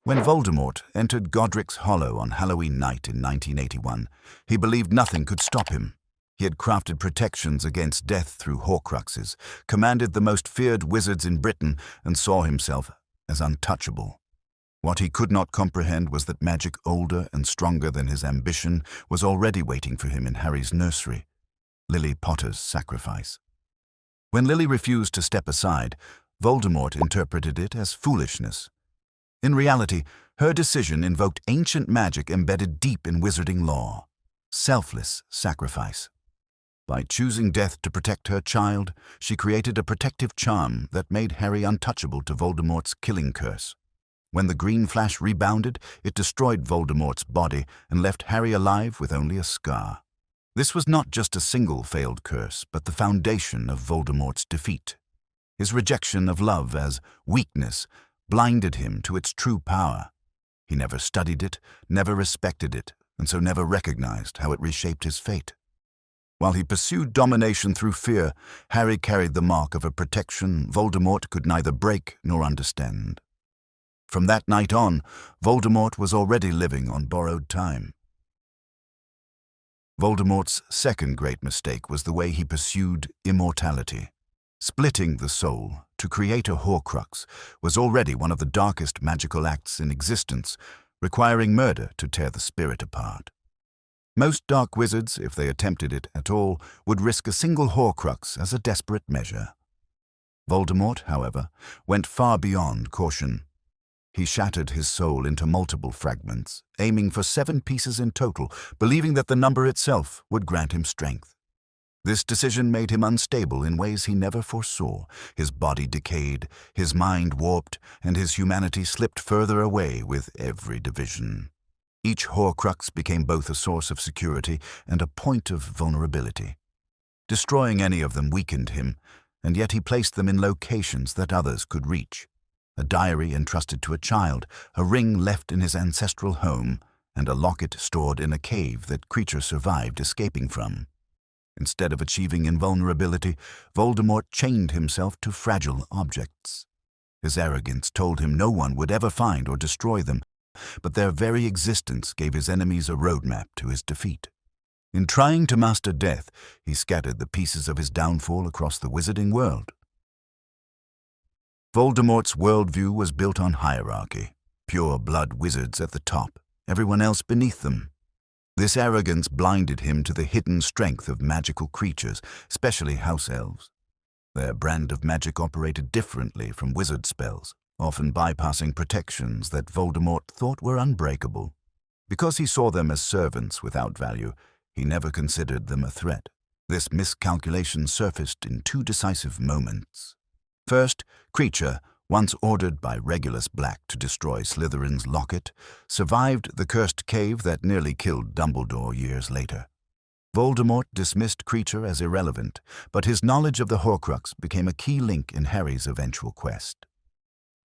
When Voldemort entered Godric's Hollow on Halloween night in 1981, he believed nothing could stop him. He had crafted protections against death through Horcruxes, commanded the most feared wizards in Britain, and saw himself as untouchable. What he could not comprehend was that magic older and stronger than his ambition was already waiting for him in Harry's nursery, Lily Potter's sacrifice. When Lily refused to step aside, Voldemort interpreted it as foolishness. In reality, her decision invoked ancient magic embedded deep in wizarding law, selfless sacrifice. By choosing death to protect her child, she created a protective charm that made Harry untouchable to Voldemort's killing curse. When the green flash rebounded, it destroyed Voldemort's body and left Harry alive with only a scar. This was not just a single failed curse, but the foundation of Voldemort's defeat. His rejection of love as weakness blinded him to its true power. He never studied it, never respected it, and so never recognized how it reshaped his fate. While he pursued domination through fear, Harry carried the mark of a protection Voldemort could neither break nor understand. From that night on, Voldemort was already living on borrowed time. Voldemort's second great mistake was the way he pursued immortality. Splitting the soul to create a Horcrux was already one of the darkest magical acts in existence, requiring murder to tear the spirit apart. Most dark wizards, if they attempted it at all, would risk a single Horcrux as a desperate measure. Voldemort, however, went far beyond caution. He shattered his soul into multiple fragments, aiming for 7 pieces in total, believing that the number itself would grant him strength. This decision made him unstable in ways he never foresaw. His body decayed, his mind warped, and his humanity slipped further away with every division. Each Horcrux became both a source of security and a point of vulnerability. Destroying any of them weakened him, and yet he placed them in locations that others could reach. A diary entrusted to a child, a ring left in his ancestral home, and a locket stored in a cave that Kreacher survived escaping from. Instead of achieving invulnerability, Voldemort chained himself to fragile objects. His arrogance told him no one would ever find or destroy them, but their very existence gave his enemies a roadmap to his defeat. In trying to master death, he scattered the pieces of his downfall across the wizarding world. Voldemort's worldview was built on hierarchy, pure-blood wizards at the top, everyone else beneath them. This arrogance blinded him to the hidden strength of magical creatures, especially house elves. Their brand of magic operated differently from wizard spells, often bypassing protections that Voldemort thought were unbreakable. Because he saw them as servants without value, he never considered them a threat. This miscalculation surfaced in 2 decisive moments. First, Kreacher, once ordered by Regulus Black to destroy Slytherin's locket, survived the cursed cave that nearly killed Dumbledore years later. Voldemort dismissed Kreacher as irrelevant, but his knowledge of the Horcrux became a key link in Harry's eventual quest.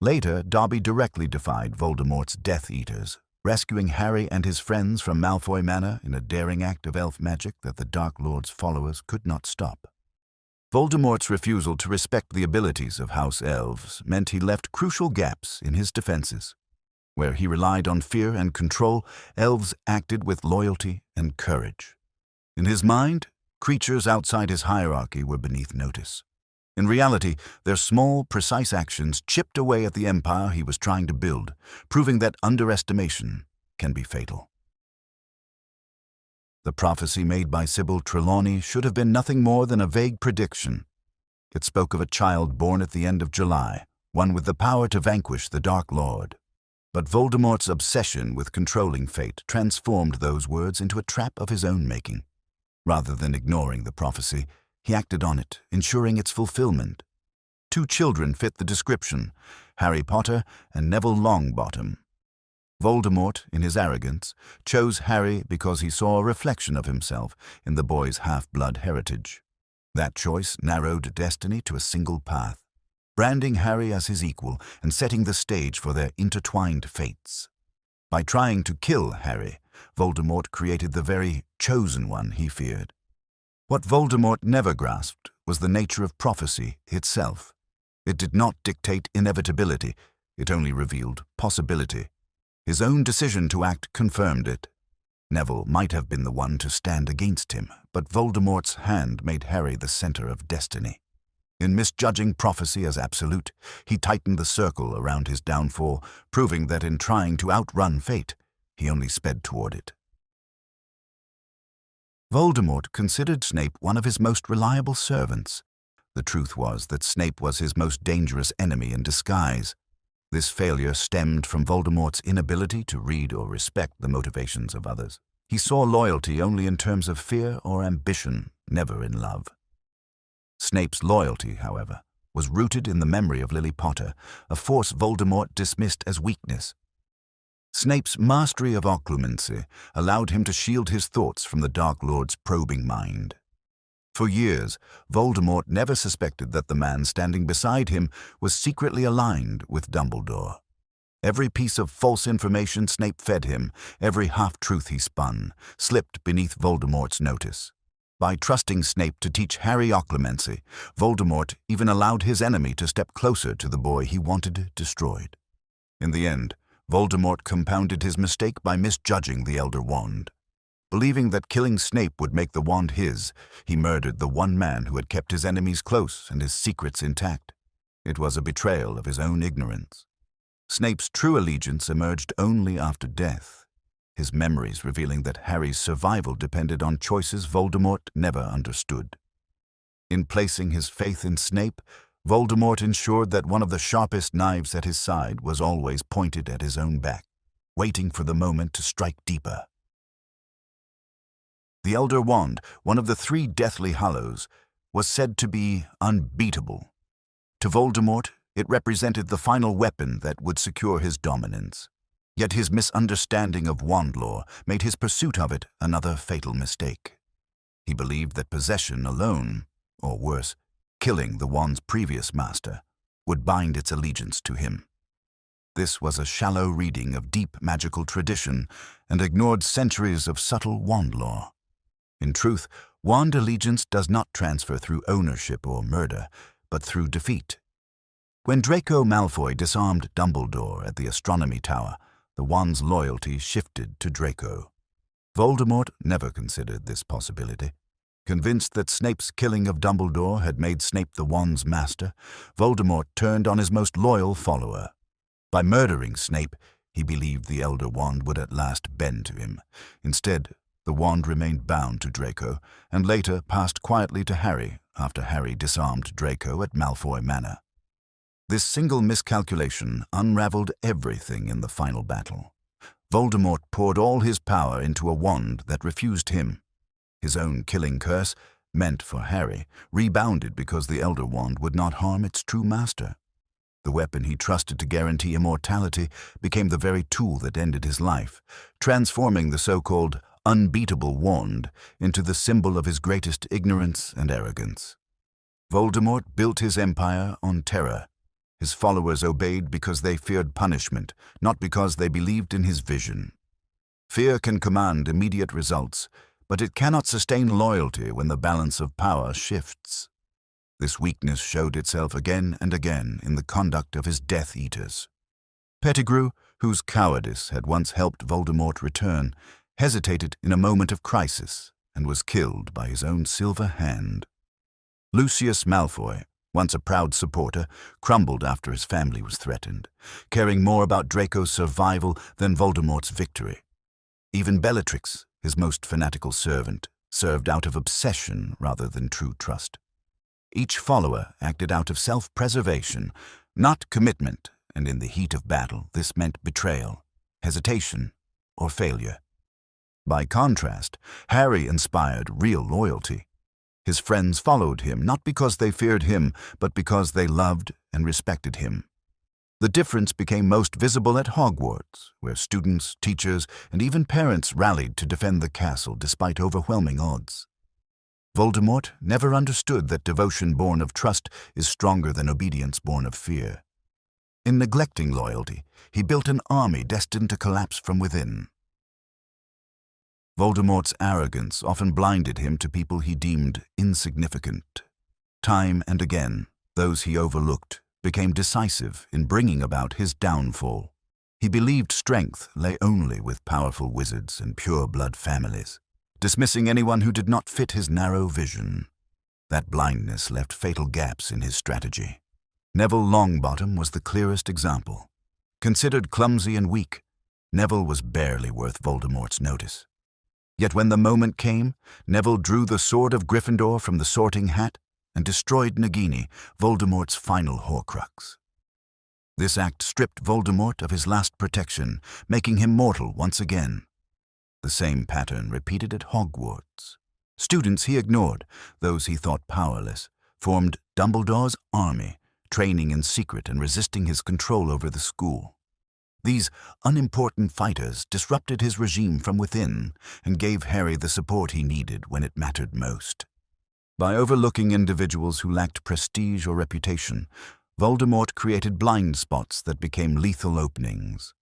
Later, Dobby directly defied Voldemort's Death Eaters, rescuing Harry and his friends from Malfoy Manor in a daring act of elf magic that the Dark Lord's followers could not stop. Voldemort's refusal to respect the abilities of House Elves meant he left crucial gaps in his defenses. Where he relied on fear and control, elves acted with loyalty and courage. In his mind, creatures outside his hierarchy were beneath notice. In reality, their small, precise actions chipped away at the empire he was trying to build, proving that underestimation can be fatal. The prophecy made by Sybil Trelawney should have been nothing more than a vague prediction. It spoke of a child born at the end of July, one with the power to vanquish the Dark Lord. But Voldemort's obsession with controlling fate transformed those words into a trap of his own making. Rather than ignoring the prophecy, he acted on it, ensuring its fulfillment. 2 children fit the description, Harry Potter and Neville Longbottom. Voldemort, in his arrogance, chose Harry because he saw a reflection of himself in the boy's half-blood heritage. That choice narrowed destiny to a single path, branding Harry as his equal and setting the stage for their intertwined fates. By trying to kill Harry, Voldemort created the very chosen one he feared. What Voldemort never grasped was the nature of prophecy itself. It did not dictate inevitability, it only revealed possibility. His own decision to act confirmed it. Neville might have been the one to stand against him, but Voldemort's hand made Harry the center of destiny. In misjudging prophecy as absolute, he tightened the circle around his downfall, proving that in trying to outrun fate, he only sped toward it. Voldemort considered Snape one of his most reliable servants. The truth was that Snape was his most dangerous enemy in disguise. This failure stemmed from Voldemort's inability to read or respect the motivations of others. He saw loyalty only in terms of fear or ambition, never in love. Snape's loyalty, however, was rooted in the memory of Lily Potter, a force Voldemort dismissed as weakness. Snape's mastery of occlumency allowed him to shield his thoughts from the Dark Lord's probing mind. For years, Voldemort never suspected that the man standing beside him was secretly aligned with Dumbledore. Every piece of false information Snape fed him, every half-truth he spun, slipped beneath Voldemort's notice. By trusting Snape to teach Harry occlumency, Voldemort even allowed his enemy to step closer to the boy he wanted destroyed. In the end, Voldemort compounded his mistake by misjudging the Elder Wand. Believing that killing Snape would make the wand his, he murdered the one man who had kept his enemies close and his secrets intact. It was a betrayal of his own ignorance. Snape's true allegiance emerged only after death, his memories revealing that Harry's survival depended on choices Voldemort never understood. In placing his faith in Snape, Voldemort ensured that one of the sharpest knives at his side was always pointed at his own back, waiting for the moment to strike deeper. The Elder Wand, one of the 3 Deathly Hallows, was said to be unbeatable. To Voldemort, it represented the final weapon that would secure his dominance. Yet his misunderstanding of wand lore made his pursuit of it another fatal mistake. He believed that possession alone, or worse, killing the wand's previous master, would bind its allegiance to him. This was a shallow reading of deep magical tradition and ignored centuries of subtle wand lore. In truth, wand allegiance does not transfer through ownership or murder, but through defeat. When Draco Malfoy disarmed Dumbledore at the Astronomy Tower, the wand's loyalty shifted to Draco. Voldemort never considered this possibility. Convinced that Snape's killing of Dumbledore had made Snape the wand's master, Voldemort turned on his most loyal follower. By murdering Snape, he believed the Elder Wand would at last bend to him. Instead, the wand remained bound to Draco, and later passed quietly to Harry after Harry disarmed Draco at Malfoy Manor. This single miscalculation unraveled everything in the final battle. Voldemort poured all his power into a wand that refused him. His own killing curse, meant for Harry, rebounded because the Elder Wand would not harm its true master. The weapon he trusted to guarantee immortality became the very tool that ended his life, transforming the so-called unbeatable wand into the symbol of his greatest ignorance and arrogance. Voldemort built his empire on terror. His followers obeyed because they feared punishment, not because they believed in his vision. Fear can command immediate results, but it cannot sustain loyalty when the balance of power shifts. This weakness showed itself again and again in the conduct of his Death Eaters. Pettigrew, whose cowardice had once helped Voldemort return, hesitated in a moment of crisis and was killed by his own silver hand. Lucius Malfoy, once a proud supporter, crumbled after his family was threatened, caring more about Draco's survival than Voldemort's victory. Even Bellatrix, his most fanatical servant, served out of obsession rather than true trust. Each follower acted out of self-preservation, not commitment, and in the heat of battle this meant betrayal, hesitation, or failure. By contrast, Harry inspired real loyalty. His friends followed him not because they feared him, but because they loved and respected him. The difference became most visible at Hogwarts, where students, teachers, and even parents rallied to defend the castle despite overwhelming odds. Voldemort never understood that devotion born of trust is stronger than obedience born of fear. In neglecting loyalty, he built an army destined to collapse from within. Voldemort's arrogance often blinded him to people he deemed insignificant. Time and again, those he overlooked became decisive in bringing about his downfall. He believed strength lay only with powerful wizards and pure-blood families, dismissing anyone who did not fit his narrow vision. That blindness left fatal gaps in his strategy. Neville Longbottom was the clearest example. Considered clumsy and weak, Neville was barely worth Voldemort's notice. Yet when the moment came, Neville drew the sword of Gryffindor from the sorting hat and destroyed Nagini, Voldemort's final Horcrux. This act stripped Voldemort of his last protection, making him mortal once again. The same pattern repeated at Hogwarts. Students he ignored, those he thought powerless, formed Dumbledore's army, training in secret and resisting his control over the school. These unimportant fighters disrupted his regime from within and gave Harry the support he needed when it mattered most. By overlooking individuals who lacked prestige or reputation, Voldemort created blind spots that became lethal openings.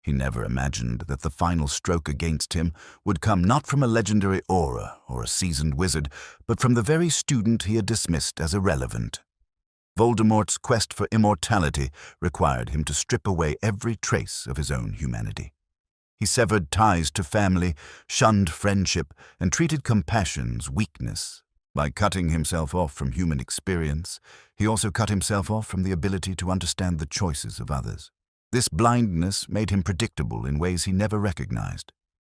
He never imagined that the final stroke against him would come not from a legendary aura or a seasoned wizard, but from the very student he had dismissed as irrelevant. Voldemort's quest for immortality required him to strip away every trace of his own humanity. He severed ties to family, shunned friendship, and treated compassion as weakness. By cutting himself off from human experience, he also cut himself off from the ability to understand the choices of others. This blindness made him predictable in ways he never recognized.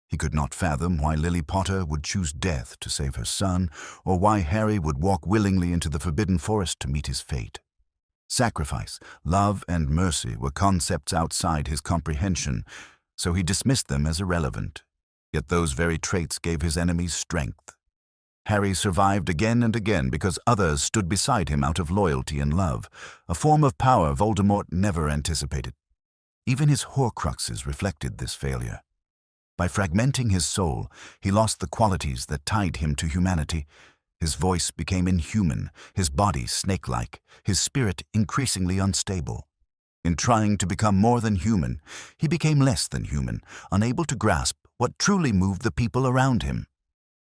He could not fathom why Lily Potter would choose death to save her son, or why Harry would walk willingly into the Forbidden Forest to meet his fate. Sacrifice, love, and mercy were concepts outside his comprehension, so he dismissed them as irrelevant. Yet those very traits gave his enemies strength. Harry survived again and again because others stood beside him out of loyalty and love, a form of power Voldemort never anticipated. Even his Horcruxes reflected this failure. By fragmenting his soul, he lost the qualities that tied him to humanity. His voice became inhuman, his body snake-like, his spirit increasingly unstable. In trying to become more than human, he became less than human, unable to grasp what truly moved the people around him.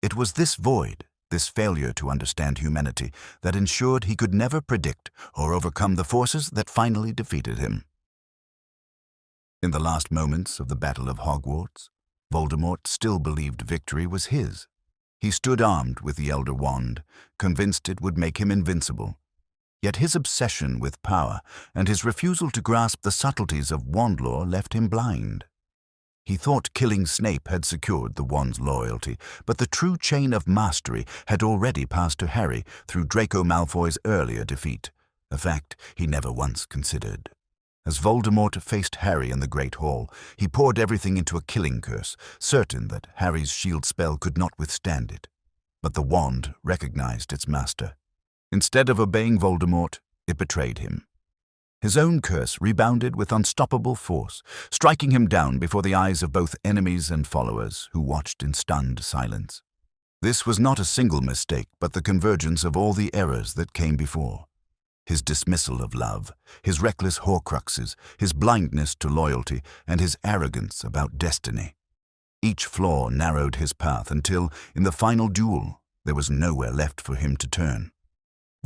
It was this void, this failure to understand humanity, that ensured he could never predict or overcome the forces that finally defeated him. In the last moments of the Battle of Hogwarts, Voldemort still believed victory was his. He stood armed with the Elder Wand, convinced it would make him invincible. Yet his obsession with power and his refusal to grasp the subtleties of wand lore left him blind. He thought killing Snape had secured the wand's loyalty, but the true chain of mastery had already passed to Harry through Draco Malfoy's earlier defeat, a fact he never once considered. As Voldemort faced Harry in the Great Hall, he poured everything into a killing curse, certain that Harry's shield spell could not withstand it. But the wand recognized its master. Instead of obeying Voldemort, it betrayed him. His own curse rebounded with unstoppable force, striking him down before the eyes of both enemies and followers, who watched in stunned silence. This was not a single mistake, but the convergence of all the errors that came before. His dismissal of love, his reckless Horcruxes, his blindness to loyalty, and his arrogance about destiny. Each flaw narrowed his path until, in the final duel, there was nowhere left for him to turn.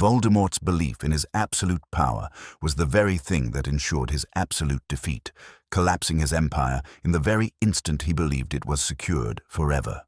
Voldemort's belief in his absolute power was the very thing that ensured his absolute defeat, collapsing his empire in the very instant he believed it was secured forever.